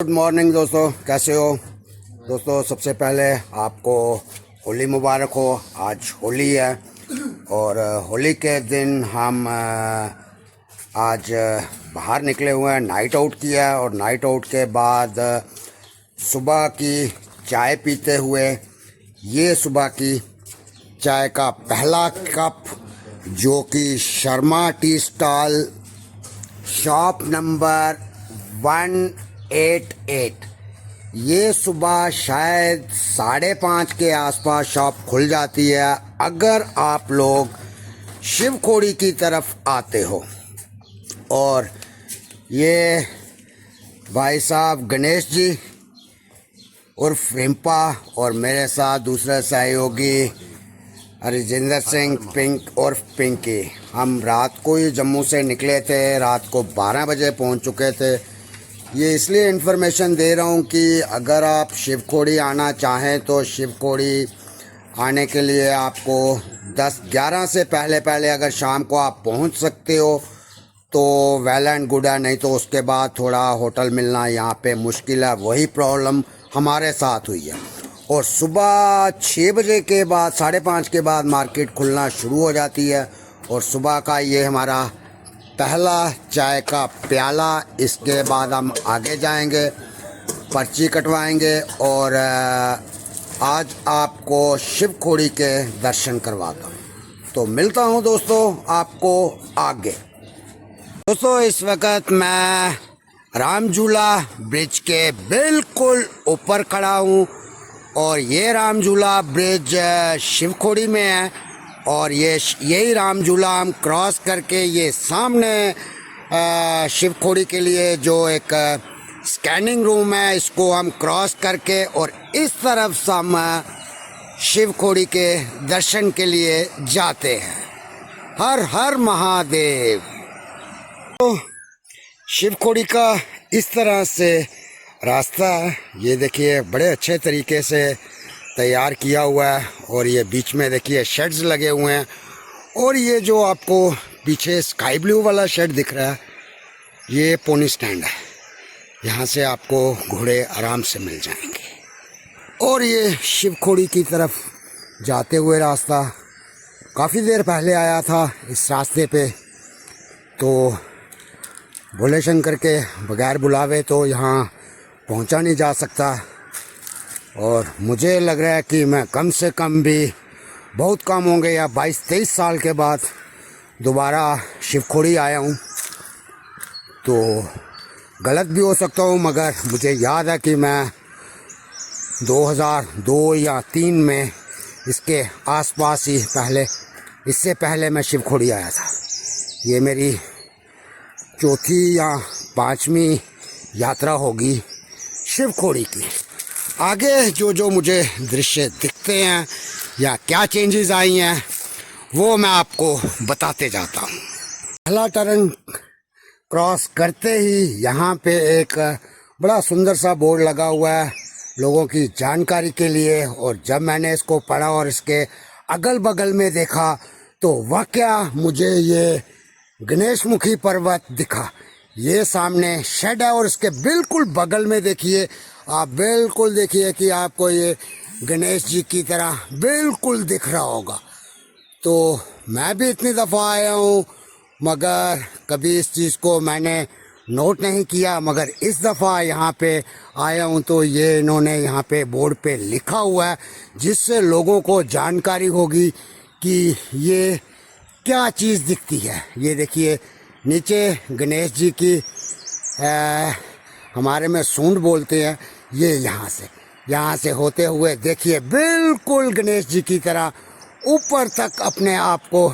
Good morning दोस्तों, कैसे हो दोस्तों। सबसे पहले आपको होली मुबारक हो। आज होली है और होली के दिन हम आज बाहर निकले हुए हैं, नाइट आउट किया है। और नाइट आउट के बाद सुबह की चाय पीते हुए ये सुबह की चाय का पहला कप जो कि Sharma tea stall shop number 188, ये सुबह शायद 5:30 के आसपास शॉप खुल जाती है अगर आप लोग शिवखोड़ी की तरफ आते हो। और ये भाई साहब गणेश जी उर्फ रिम्पा और मेरे साथ दूसरे सहयोगी हरजिंदर सिंह पिंक उर्फ पिंकी, हम रात को ही जम्मू से निकले थे। रात को 12 बजे पहुंच चुके थे। ये इसलिए इन्फॉर्मेशन दे रहा हूँ कि अगर आप शिवखोड़ी आना चाहें तो शिवखोड़ी आने के लिए आपको 10-11 से पहले अगर शाम को आप पहुँच सकते हो तो वेल एंड गुड है, नहीं तो उसके बाद थोड़ा होटल मिलना यहाँ पे मुश्किल है। वही प्रॉब्लम हमारे साथ हुई है। और सुबह 6 बजे के बाद 5:30 के बाद मार्केट खुलना शुरू हो जाती है। और सुबह का ये हमारा पहला चाय का प्याला। इसके बाद हम आगे जाएंगे, पर्ची कटवाएंगे और आज आपको शिवखोड़ी के दर्शन करवाता हूँ। तो मिलता हूँ दोस्तों आपको आगे। दोस्तों इस वक्त मैं राम झूला ब्रिज के बिल्कुल ऊपर खड़ा हूँ और ये राम झूला ब्रिज शिवखोड़ी में है। और यही राम झूला हम क्रॉस करके ये सामने शिवखोड़ी के लिए जो एक स्कैनिंग रूम है, इसको हम क्रॉस करके और इस तरफ से हम शिवखोड़ी के दर्शन के लिए जाते हैं। हर हर महादेव। तो शिवखोड़ी का इस तरह से रास्ता है, ये देखिए बड़े अच्छे तरीके से तैयार किया हुआ है। और ये बीच में देखिए शेड्स लगे हुए हैं। और ये जो आपको पीछे स्काई ब्लू वाला शेड दिख रहा है, ये पोनी स्टैंड है। यहाँ से आपको घोड़े आराम से मिल जाएंगे। और ये शिवखोड़ी की तरफ जाते हुए रास्ता, काफ़ी देर पहले आया था इस रास्ते पे, तो भोले शंकर के बगैर बुलावे तो यहाँ पहुँचा नहीं जा सकता। और मुझे लग रहा है कि मैं कम से कम भी बहुत कम होंगे या 22-23 साल के बाद दोबारा शिवखोड़ी आया हूँ। तो गलत भी हो सकता हूँ, मगर मुझे याद है कि मैं 2002 या 3 में इसके आसपास ही इससे पहले मैं शिवखोड़ी आया था। ये मेरी 4थी या 5वीं यात्रा होगी शिवखोड़ी की। आगे जो मुझे दृश्य दिखते हैं या क्या चेंजेस आई हैं वो मैं आपको बताते जाता हूँ। पहला टर्न क्रॉस करते ही यहाँ पे एक बड़ा सुंदर सा बोर्ड लगा हुआ है लोगों की जानकारी के लिए। और जब मैंने इसको पढ़ा और इसके अगल बगल में देखा तो वाकया मुझे ये गणेश मुखी पर्वत दिखा। ये सामने शेड है और इसके बिल्कुल बगल में देखिए, आप बिल्कुल देखिए कि आपको ये गणेश जी की तरह बिल्कुल दिख रहा होगा। तो मैं भी इतनी दफ़ा आया हूँ मगर कभी इस चीज़ को मैंने नोट नहीं किया, मगर इस दफ़ा यहाँ पे आया हूँ तो ये इन्होंने यहाँ पे बोर्ड पे लिखा हुआ है जिससे लोगों को जानकारी होगी कि ये क्या चीज़ दिखती है। ये देखिए नीचे गणेश जी की हमारे में सूंड बोलते हैं, ये यहाँ से होते हुए देखिए बिल्कुल गणेश जी की तरह ऊपर तक अपने आप को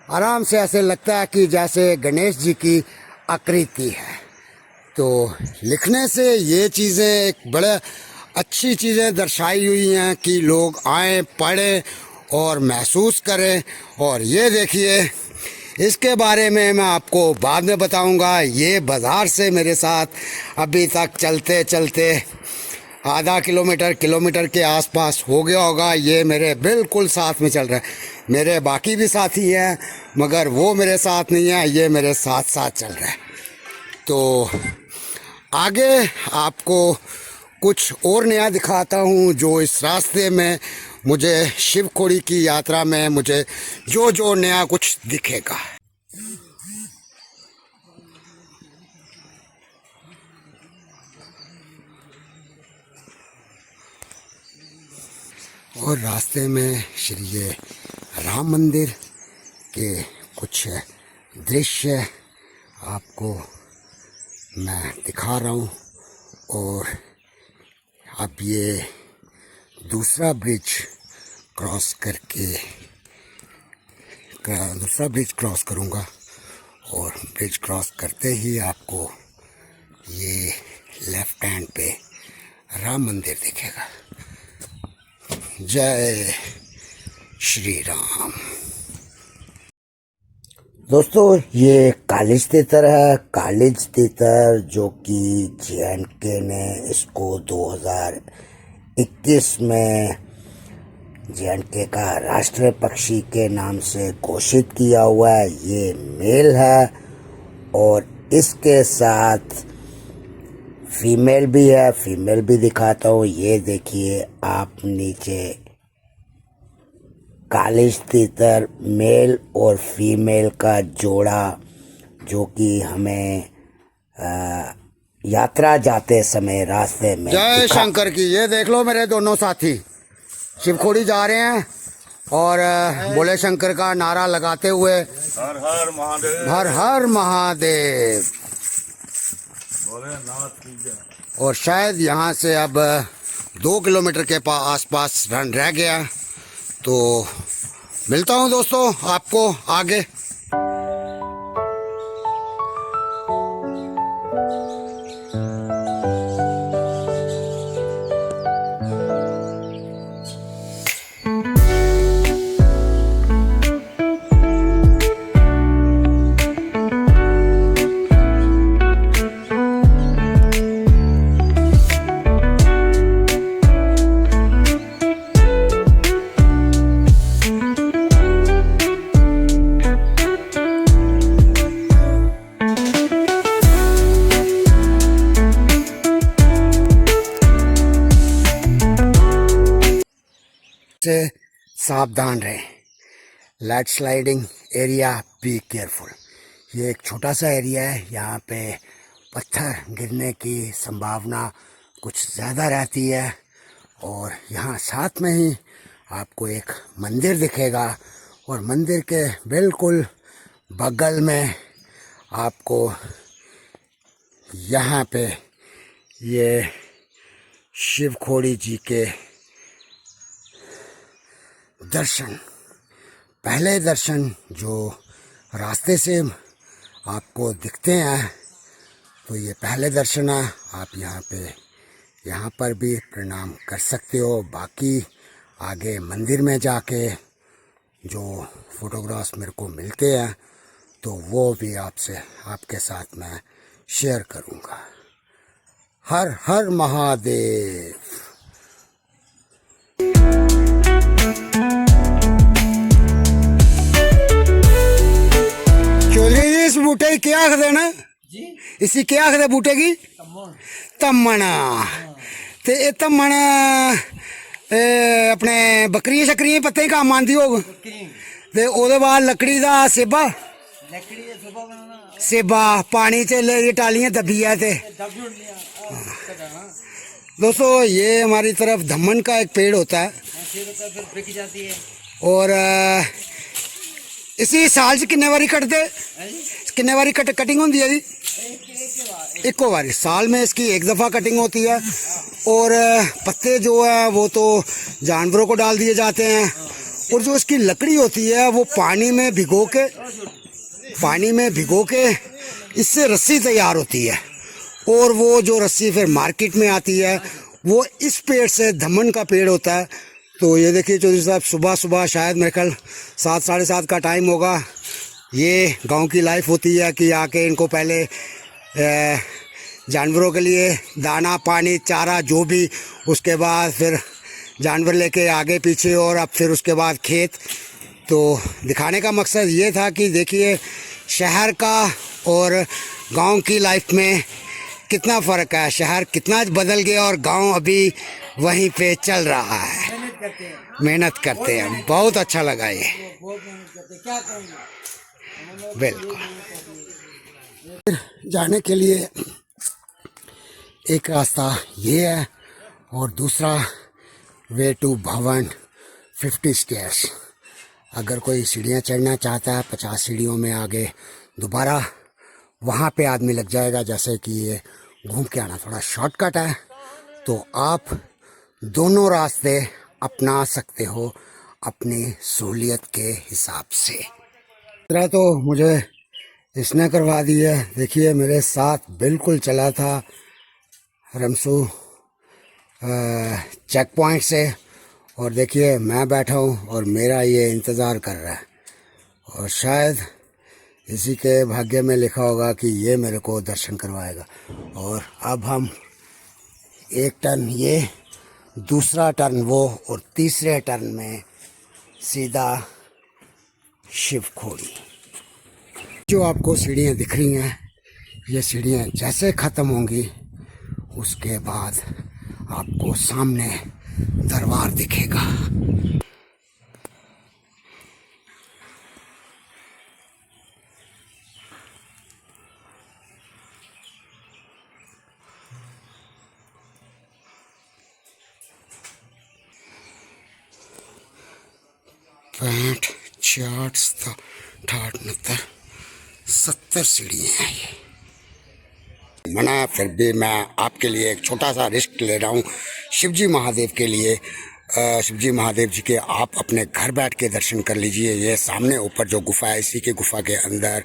आराम से ऐसे लगता है कि जैसे गणेश जी की आकृति है। तो लिखने से ये चीज़ें एक बड़े अच्छी चीज़ें दर्शाई हुई हैं कि लोग आएँ, पढ़ें और महसूस करें। और ये देखिए इसके बारे में मैं आपको बाद में बताऊंगा। ये बाज़ार से मेरे साथ अभी तक चलते चलते आधा किलोमीटर के आसपास हो गया होगा। ये मेरे बिल्कुल साथ में चल रहा है। मेरे बाकी भी साथी हैं मगर वो मेरे साथ नहीं है, ये मेरे साथ चल रहा है। तो आगे आपको कुछ और नया दिखाता हूँ जो इस रास्ते में मुझे शिवखोड़ी की यात्रा में मुझे जो जो नया कुछ दिखेगा। और रास्ते में श्री ये राम मंदिर के कुछ दृश्य आपको मैं दिखा रहा हूँ। और अब ये दूसरा ब्रिज क्रॉस करके दूसरा ब्रिज क्रॉस करूँगा और ब्रिज क्रॉस करते ही आपको ये लेफ्ट हैंड पे राम मंदिर दिखेगा। जय श्री राम। दोस्तों ये कॉलेज थिएटर है, कॉलेज थिएटर जो कि JNK ने इसको 2021 में JNK का राष्ट्रीय पक्षी के नाम से घोषित किया हुआ है। ये मेल है और इसके साथ फीमेल भी है, फीमेल भी दिखाता हूँ। ये देखिए आप नीचे कॉलेज थिएटर मेल और फीमेल का जोड़ा जो कि हमें यात्रा जाते समय रास्ते में जय शंकर की। ये देख लो मेरे दोनों साथी शिवखोड़ी जा रहे हैं और बोले शंकर का नारा लगाते हुए हर हर महादेव, हर हर महादेव। और शायद यहाँ से अब 2 किलोमीटर के आसपास रन रह गया। तो मिलता हूँ दोस्तों आपको आगे। से सावधान रहें। Land sliding area, be careful. ये एक छोटा सा एरिया है, यहाँ पे पत्थर गिरने की संभावना कुछ ज़्यादा रहती है। और यहाँ साथ में ही आपको एक मंदिर दिखेगा और मंदिर के बिल्कुल बगल में आपको यहाँ पे ये शिवखोड़ी जी के दर्शन, पहले दर्शन जो रास्ते से आपको दिखते हैं, तो ये पहले दर्शन है। आप यहाँ पर भी प्रणाम कर सकते हो। बाकी आगे मंदिर में जाके जो फोटोग्राफ्स मेरे को मिलते हैं तो वो भी आपके साथ मैं शेयर करूँगा। हर हर महादेव। इस बूटे की क्या आखदे ना जी? इसी क्या आखदे बूटे की? तम्मन। ते ये तम्मन अपने बकरियां शकरियां पत्ते काम आंदी होग। ते ओदे बाद लकड़ी दा सेबा, सेबा पानी च ले टालियां दबिया थे। दोस्तों ये हमारी तरफ धम्मन का एक पेड़ होता है और इसी साल च किन्ने बारी कटते, किन्ने बारी कटिंग होती है जी? एको बारी साल में इसकी एक दफ़ा कटिंग होती है। और पत्ते जो है वो तो जानवरों को डाल दिए जाते हैं और जो इसकी लकड़ी होती है वो पानी में भिगो के इससे रस्सी तैयार होती है। और वो जो रस्सी फिर मार्केट में आती है वो इस पेड़ से, धम्मन का पेड़ होता है। तो ये देखिए चौधरी साहब, सुबह सुबह शायद मेरे ख्याल 7 साढ़े 7 का टाइम होगा। ये गांव की लाइफ होती है कि आके इनको पहले जानवरों के लिए दाना पानी चारा जो भी, उसके बाद फिर जानवर लेके आगे पीछे और अब फिर उसके बाद खेत। तो दिखाने का मकसद ये था कि देखिए शहर का और गांव की लाइफ में कितना फ़र्क है, शहर कितना बदल गया और गांव अभी वहीं पे चल रहा है। मेहनत करते हैं, बहुत अच्छा लगा ये। बिल्कुल। जाने के लिए एक रास्ता ये है और दूसरा वे टू भवन 50 स्टेयर्स। अगर कोई सीढ़ियाँ चढ़ना चाहता है 50 सीढ़ियों में आगे दोबारा वहाँ पे आदमी लग जाएगा। जैसे कि ये घूम के आना थोड़ा शॉर्टकट है, तो आप दोनों रास्ते अपना सकते हो अपनी सहूलियत के हिसाब से। तरह तो मुझे इसने करवा दी है। देखिए मेरे साथ बिल्कुल चला था रमसू चेक पॉइंट से, और देखिए मैं बैठा हूँ और मेरा ये इंतज़ार कर रहा है, और शायद इसी के भाग्य में लिखा होगा कि ये मेरे को दर्शन करवाएगा। और अब हम एक टर्न ये, दूसरा टर्न वो, और तीसरे टर्न में सीधा शिवखोड़ी। जो आपको सीढ़ियाँ दिख रही हैं, ये सीढ़ियाँ जैसे ख़त्म होंगी उसके बाद आपको सामने दरबार दिखेगा। पैंठ 66 68 69 70 सीढ़ियाँ हैं ये। मना फिर भी मैं आपके लिए एक छोटा सा रिस्क ले रहा हूँ शिवजी महादेव के लिए। शिवजी महादेव जी के आप अपने घर बैठ के दर्शन कर लीजिए। ये सामने ऊपर जो गुफा है, इसी के गुफा के अंदर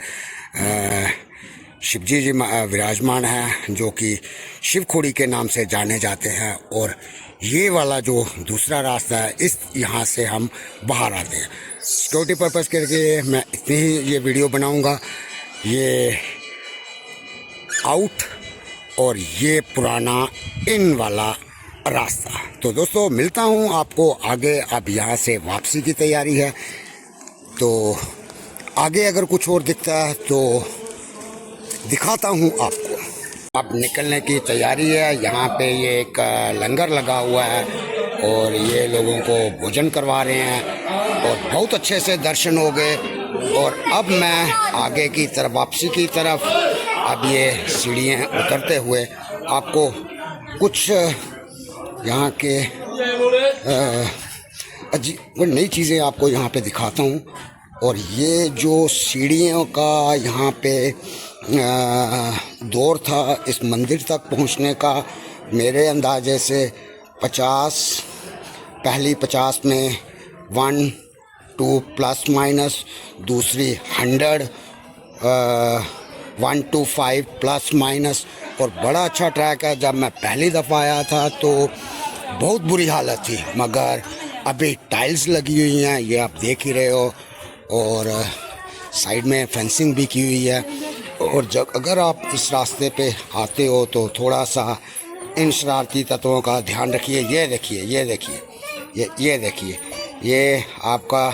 शिवजी जी विराजमान हैं, जो कि शिवखोड़ी के नाम से जाने जाते हैं। और ये वाला जो दूसरा रास्ता है, इस यहाँ से हम बाहर आते हैं। सिक्योरिटी पर्पज़ के लिए मैं इतनी ही ये वीडियो बनाऊंगा। ये आउट और ये पुराना इन वाला रास्ता। तो दोस्तों मिलता हूँ आपको आगे। अब यहाँ से वापसी की तैयारी है, तो आगे अगर कुछ और दिखता है तो दिखाता हूँ आपको। अब निकलने की तैयारी है। यहाँ पे ये एक लंगर लगा हुआ है और ये लोगों को भोजन करवा रहे हैं और बहुत अच्छे से दर्शन हो गए। और अब मैं आगे की तरफ, वापसी की तरफ, अब ये सीढ़ियाँ उतरते हुए आपको कुछ यहाँ के अजीब नई चीज़ें आपको यहाँ पे दिखाता हूँ। और ये जो सीढ़ियों का यहाँ पे दौर था इस मंदिर तक पहुँचने का, मेरे अंदाजे से 50 में 1 2 प्लस माइनस, दूसरी 100 1 to 5 प्लस माइनस। और बड़ा अच्छा ट्रैक है। जब मैं पहली दफ़ा आया था तो बहुत बुरी हालत थी, मगर अभी टाइल्स लगी हुई हैं, ये आप देख ही रहे हो, और साइड में फेंसिंग भी की हुई है। और जब अगर आप इस रास्ते पे आते हो तो थोड़ा सा इन शरारती तत्वों का ध्यान रखिए। ये देखिए, ये देखिए, ये देखिए, ये आपका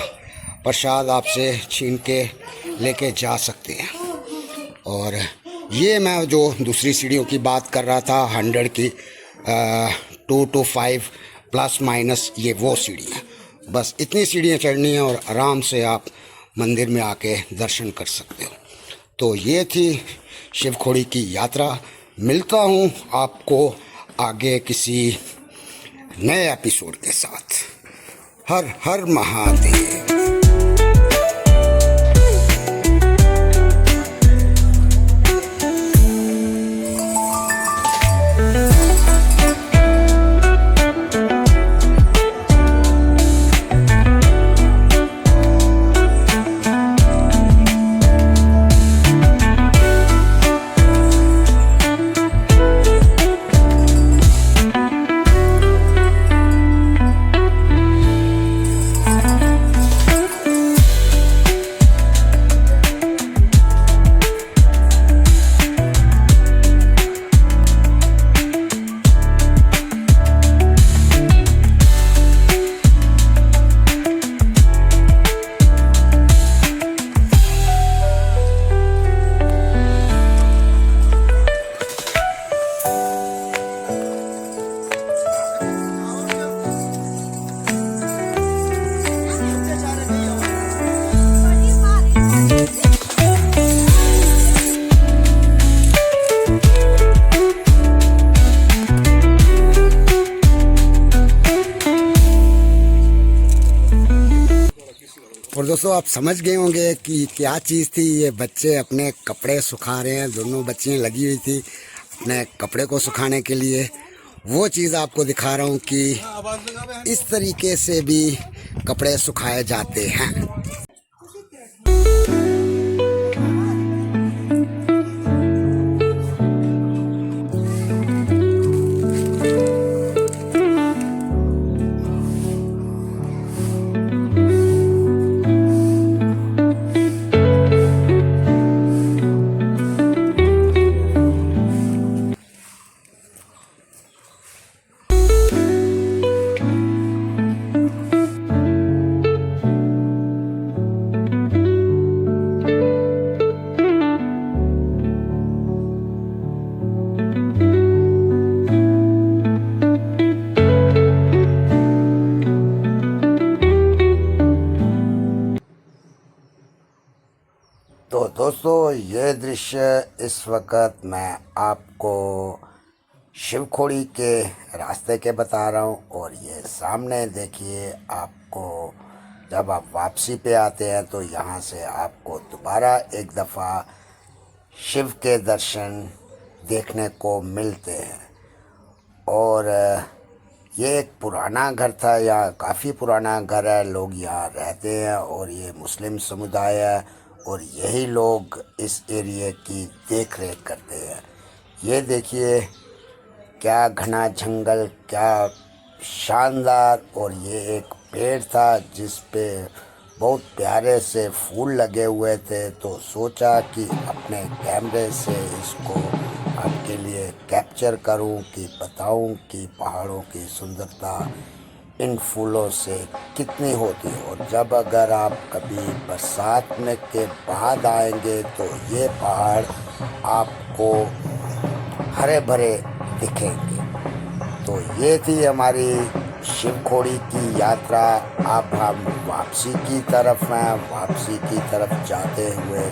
प्रसाद आपसे छीन के लेके जा सकते हैं। और ये मैं जो दूसरी सीढ़ियों की बात कर रहा था 100 की 2 to 5 प्लस माइनस, ये वो सीढ़ी है। बस इतनी सीढ़ियाँ चढ़नी है और आराम से आप मंदिर में आके दर्शन कर सकते हो। तो ये थी शिवखोड़ी की यात्रा। मिलता हूँ आपको आगे किसी नए एपिसोड के साथ। हर हर महादेव। दोस्तों आप समझ गए होंगे कि क्या चीज़ थी। ये बच्चे अपने कपड़े सुखा रहे हैं, दोनों बच्चियाँ लगी हुई थी अपने कपड़े को सुखाने के लिए। वो चीज़ आपको दिखा रहा हूँ कि इस तरीके से भी कपड़े सुखाए जाते हैं। तो दोस्तों ये दृश्य इस वक्त मैं आपको शिवखोड़ी के रास्ते के बता रहा हूँ। और ये सामने देखिए, आपको जब आप वापसी पे आते हैं तो यहाँ से आपको दोबारा एक दफ़ा शिव के दर्शन देखने को मिलते हैं। और ये एक पुराना घर था, या काफ़ी पुराना घर है, लोग यहाँ रहते हैं और ये मुस्लिम समुदाय है और यही लोग इस एरिया की देख रेख करते हैं। ये देखिए क्या घना जंगल, क्या शानदार। और ये एक पेड़ था जिस पे बहुत प्यारे से फूल लगे हुए थे, तो सोचा कि अपने कैमरे से इसको आपके लिए कैप्चर करूं, कि बताऊं कि पहाड़ों की सुंदरता इन फूलों से कितनी होती है। और जब अगर आप कभी बरसात में के बाद आएंगे तो ये पहाड़ आपको हरे भरे दिखेंगे। तो ये थी हमारी शिवखोड़ी की यात्रा। अब हम वापसी की तरफ हैं। वापसी की तरफ जाते हुए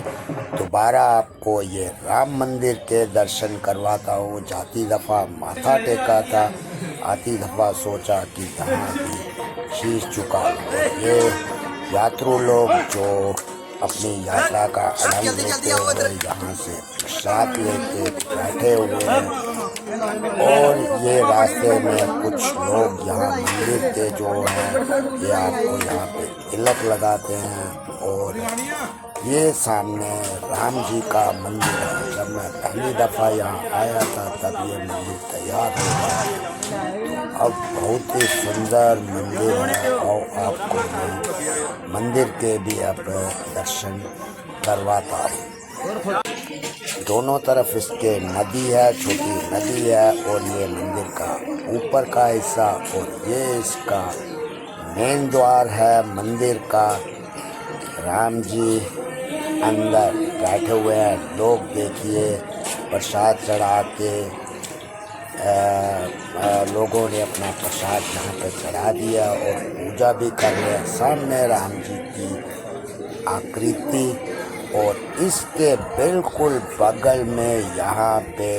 दोबारा आपको ये राम मंदिर के दर्शन करवाता हूँ। जाती दफ़ा माथा टेका था, आती दफ़ा सोचा कि यहाँ भी शीश झुका। और ये यात्रु लोग जो अपनी यात्रा का आनंद लेते हुए यहाँ से प्रसाद लेके बैठे हुए हैं। और ये रास्ते में कुछ लोग यहाँ मंदिर के जो हैं ये आपको यहाँ पे तिलक लगाते हैं। और ये सामने राम जी का मंदिर है। जब मैं पहली दफ़ा यहाँ आया था तब ये मंदिर तैयार हो गया। अब बहुत ही सुंदर मंदिर है और आपको मैं मंदिर के भी अब दर्शन करवाता हूँ। दोनों तरफ इसके नदी है, छोटी नदी है। और ये मंदिर का ऊपर का हिस्सा, और ये इसका मेन द्वार है मंदिर का। राम जी अंदर बैठे हुए हैं। लोग देखिए प्रसाद चढ़ा के लोगों ने अपना प्रसाद यहाँ पे चढ़ा दिया और पूजा भी कर रहे हैं। सामने राम जी की आकृति, और इसके बिल्कुल बगल में यहाँ पे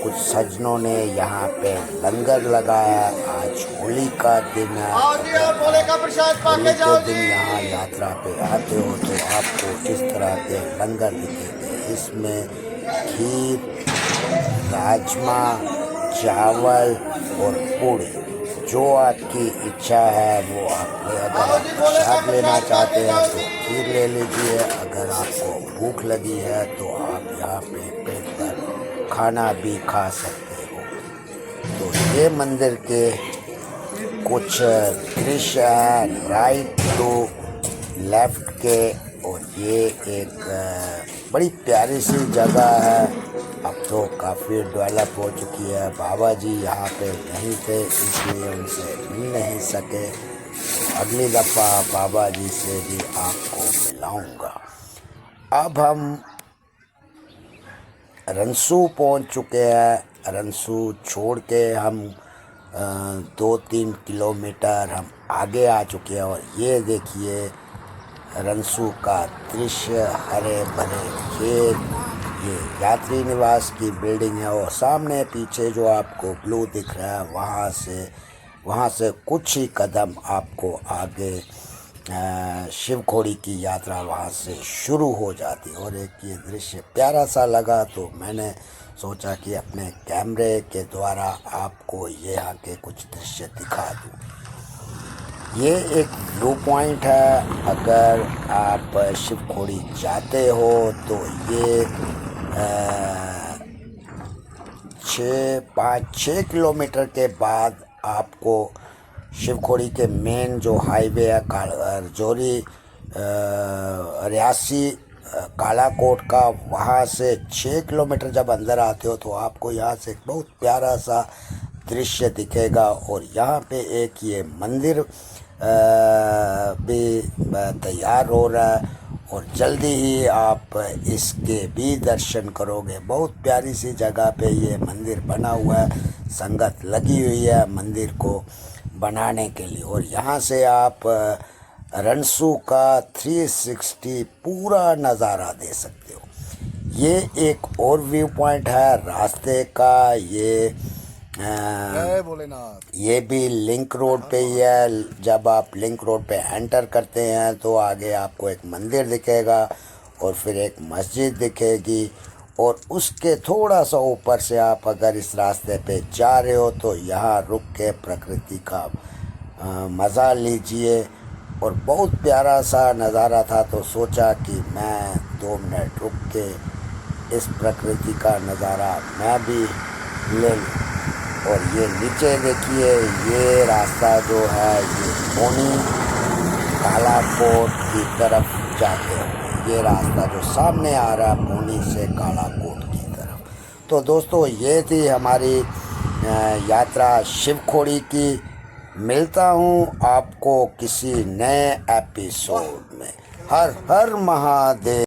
कुछ सज्जनों ने यहाँ पे लंगर लगाया। आज होली का दिन है। होली के दिन यहाँ यात्रा पे आते हो तो आपको इस तरह के लंगर दिखेंगे। इसमें खीर, राजमा, चावल और पूड़ी, जो आपकी इच्छा है वो आप अगर प्रसाद लेना चाहते हैं तो खीर ले लीजिए। अगर आपको भूख लगी है तो आप यहाँ पे पेट भर खाना भी खा सकते हो। तो ये मंदिर के कुछ दृश्य हैं राइट टू लेफ्ट के। और ये एक बड़ी प्यारी सी जगह है। अब तो काफ़ी डेवलप हो चुकी है। बाबा जी यहाँ पे नहीं थे इसलिए उनसे मिल नहीं सके। अगली दफ़ा बाबा जी से भी आपको मिलाऊंगा। अब हम रनसू पहुँच चुके हैं। रनसू छोड़ के हम 2-3 किलोमीटर हम आगे आ चुके हैं। और ये देखिए रनसू का दृश्य, हरे भरे खेत, ये यात्री निवास की बिल्डिंग है। और सामने पीछे जो आपको ब्लू दिख रहा है वहाँ से कुछ ही कदम आपको आगे शिवखोड़ी की यात्रा वहाँ से शुरू हो जाती। और एक ये दृश्य प्यारा सा लगा तो मैंने सोचा कि अपने कैमरे के द्वारा आपको यहाँ के कुछ दृश्य दिखा दूँ। ये एक व्यू पॉइंट है। अगर आप शिवखोड़ी जाते हो तो ये 6 किलोमीटर के बाद आपको शिवखोड़ी के मेन जो हाईवे है रजौरी रियासी कालाकोट का, वहाँ से 6 किलोमीटर जब अंदर आते हो तो आपको यहाँ से एक बहुत प्यारा सा दृश्य दिखेगा। और यहाँ पे एक ये मंदिर भी तैयार हो रहा है और जल्दी ही आप इसके भी दर्शन करोगे। बहुत प्यारी सी जगह पे ये मंदिर बना हुआ है, संगत लगी हुई है मंदिर को बनाने के लिए। और यहाँ से आप रणसू का 360 पूरा नज़ारा दे सकते हो। ये एक और व्यू पॉइंट है रास्ते का। ये भोलेनाथ ये भी लिंक रोड पे ही है। जब आप लिंक रोड पे एंटर करते हैं तो आगे आपको एक मंदिर दिखेगा और फिर एक मस्जिद दिखेगी। और उसके थोड़ा सा ऊपर से आप अगर इस रास्ते पे जा रहे हो तो यहाँ रुक के प्रकृति का मज़ा लीजिए। और बहुत प्यारा सा नज़ारा था तो सोचा कि मैं 2 मिनट रुक के इस प्रकृति का नज़ारा मैं भी ले लूँ। और ये नीचे देखिए, ये रास्ता जो है ये पौनी कालाकोट की तरफ जाते हैं। ये रास्ता जो सामने आ रहा है पौनी से कालाकोट की तरफ। तो दोस्तों ये थी हमारी यात्रा शिवखोड़ी की। मिलता हूँ आपको किसी नए एपिसोड में। हर हर महादेव।